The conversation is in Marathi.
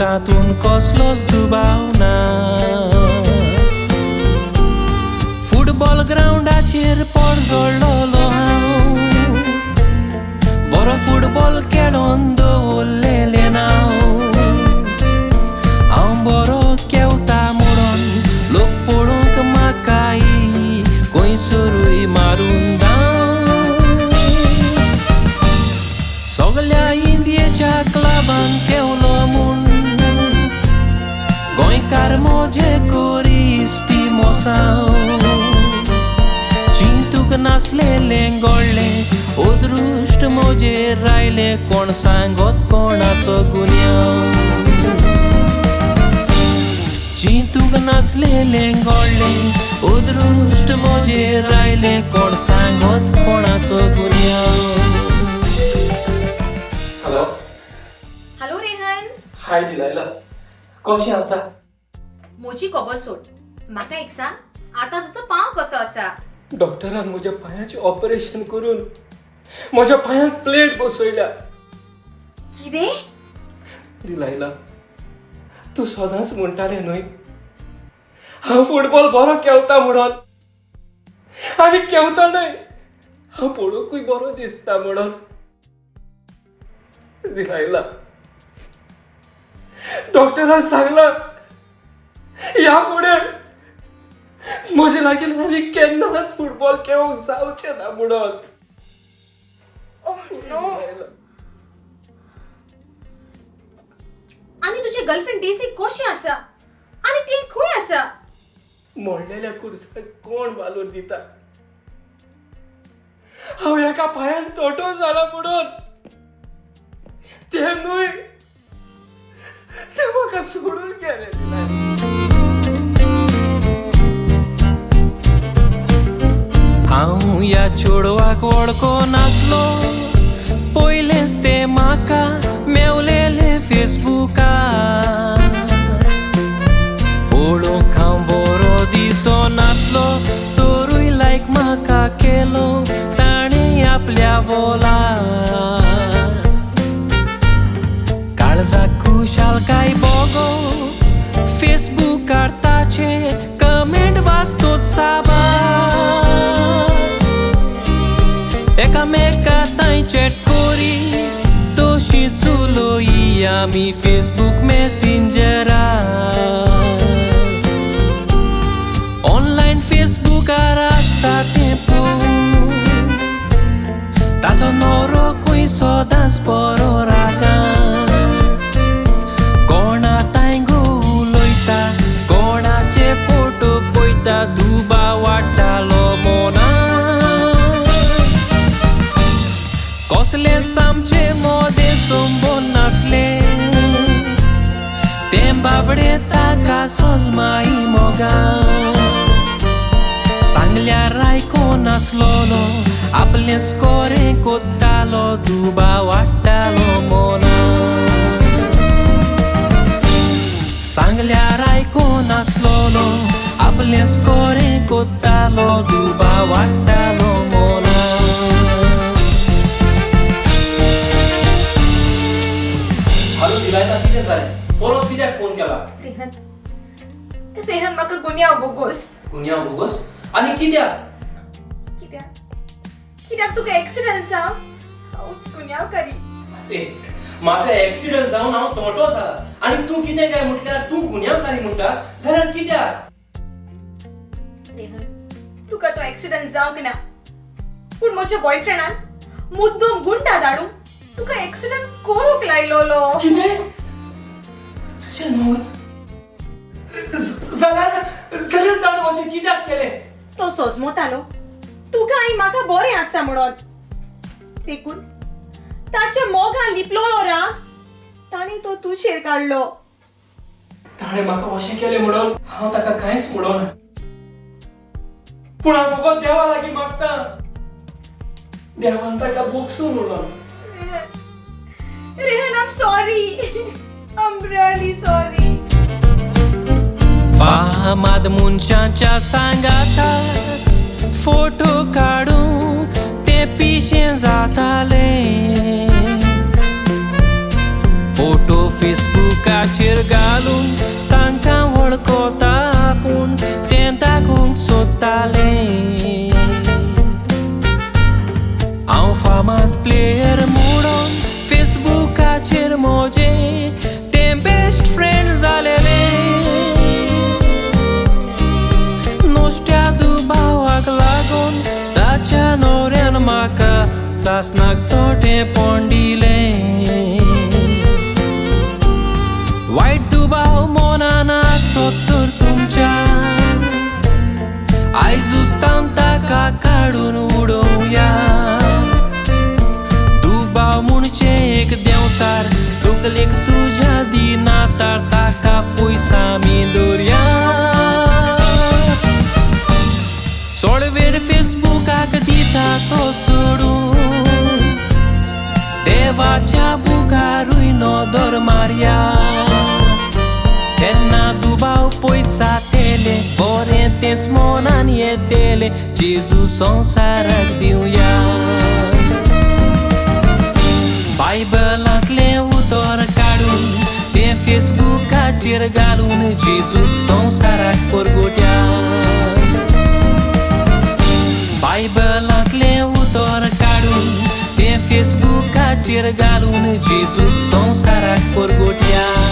तातून कसलोच दुबाव ना फुटबॉल ग्राउंडाचेर पोट जोडलोलो हांव बरो फुटबॉल खेळोन दवरलेलें नांव हांव बरो खेळटा म्हणून लोक पळोवंक म्हाकाय खंयसरूय मारून दाव सगल्या इंडियेच्या क्लबान खेळलो म्हूण गोंयकार मोजे कोरिस्ती मोसांव चिंतूक नासलेलें घडलें अदृश्ट मोजेर रायलें कोण सांगत कोणाचो गुन्यांव चिंतूक नासलेलें घडलें अदृश्ट मोजेर रायलें कोण सांगत कोणाचो गुन्यांव. Hello hello Rehan. हाय दिलायला कशी आसा? म्हजी खबर सोड म्हाका एक सांग आतां तुजो पांव कसो आसा? डॉक्टरान म्हज्या पांयाचें ऑपरेशन करून म्हज्या पांयाक प्लेट बसयल्या. कितें? दिलायला तूं सदांच म्हणटालें न्हय हांव फुटबॉल बरो खेळटा म्हणून आनी खेळटा न्हय हांव पळोवंकूय बरो दिसता म्हणून. दिलायला डॉक्टरान सांगलां ह्या फुडें म्हजे लागीं आनी केन्नाच फुटबॉल खेळूंक जावचें ना म्हणून. आनी तुजी गर्लफ्रेंड डेसी कशी आसा आनी ती खंय आसा? मोडलेल्या कुर्साक कोण वालोर दिता? हांव एका पांयान तोटो जाला म्हणून ते न्हय ते म्हाका सोडून गेले. हांव ह्या चेडवाक वळखो नासलो पयलेंच ते म्हाका मेवलेले फेसबुकार पळोवंक हांव बरो दिसो नासलो तरूय लायक म्हाका केलो ताणें आपल्या वोलार काळजाक खुशालकाय बोगो फेसबुकार ताचे कमेंट वाचतोच साबार एकामेका ताई चॅट कोरी तशीच उलोई आमी फेसबुक मेसेंजरार ऑनलायन फेसबुकार आसता तेंपूर ताचो नवरोकूय सदांच बरो रागार कोणा तांगो उलयता कोणाचे फोटो पळयता दुबा वाडटालो मोना कसलेच आमचे मोदे संबोन नासले ते बाबडे ताका सोजमाई मोगा सांगल्यार आयको नासलोलो आपले स्कोरे कोत्तालो दुबा वाडटालो मोना सांगल्यार आयको नासलोलो आपले स्कोरे कोत्तालो दुबा वाडटालो मोना. हॅलो दिलायला कितें जालें? परत कित्याक फोन केला? रेहान रेहान म्हाका गुन्यांव बोगस. गुन्यांव बोगस? आनी कित्याक? कित्याक तुका एक्सिडेंट जावन हांवूच गुन्यांवकारी. म्हाका एक्सिडेंट जावन हांव तोटो जाला आनी तूं कितें काय म्हटल्यार तूं गुन्यांवकारी म्हणटा जाल्यार कित्याक? रेहान तुका तो एक्सिडेंट जावंक ना पूण म्हज्या बॉयफ्रेंडान मुद्दम गुंडा धाडून तुका एक्सिडेंट करूंक लायलोलो. कितें? तुजें न्हय जाल्यार ताणें अशें कित्याक केलें? तो सोजमोतालो तुका आनी म्हाका बरें आसा म्हणून देखून ताच्या मोगान लिपलोलो राग ताणें तो तुजेर काडलो. ताणें म्हाका अशें केलें म्हणून हांव ताका कांयच म्हणना पूण हांव फकत देवा लागीं मागतां देवान ताका बोगसूं म्हणून. Rehan I'm sorry. I'm really sorry. फामाद मनशांच्या सांगातात फोटो काडूंक ते पिशें जाताले फोटो फोटो फेसबुकाचेर घालून तांकां वळखता आपूण तें दाखोवंक सोदतालें हांव फामाद प्लेयर म्हणून फेसबुकाचेर म्हजे ते बेस्ट फ्रेंड जालेले नोश्ट्या दुबावाक लागून ताच्या न्हवऱ्यान म्हाका सासणाक तोटेपण दिलें वायट दुबाव मनान आसत तर तुमच्या आयजूच ताका काडून उडोवया दुबाव म्हणचे एक देंवचार तकलेक तुज्या दिनातार ताका पयसा आमी दवरया चड वेळ फेसबुकाक दिता तो सोडून देवाच्या बुकारूय नदर मारया तेन्ना दुबाव पयसा तेले बरें तेंच मनान येतेलें जेजू संवसाराक दिवया बायबलांतलें उतर काडून तें फेसबुकाचेर घालून जेजूक संवसाराक परगोट्या बायबलांतलें उतर काडून तें फेसबुकाचेर घालून जेजूक संवसाराक परगोट्या